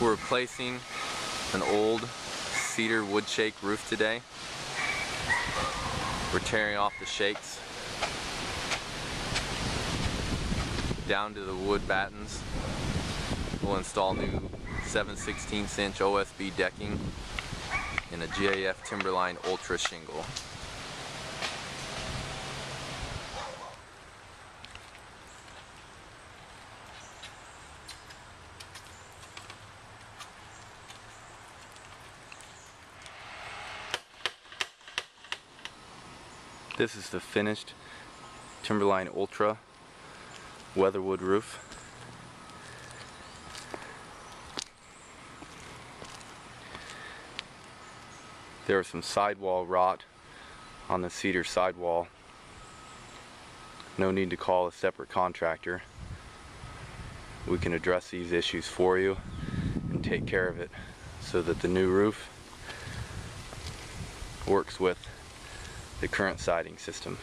We're replacing an old cedar wood shake roof today. We're tearing off the shakes down to the wood battens. We'll install new 7/16 inch OSB decking and a GAF Timberline Ultra shingle. This is the finished Timberline Ultra weatherwood roof. There was some sidewall rot on the cedar sidewall. No need to call a separate contractor. We can address these issues for you and take care of it so that the new roof works with the current siding system.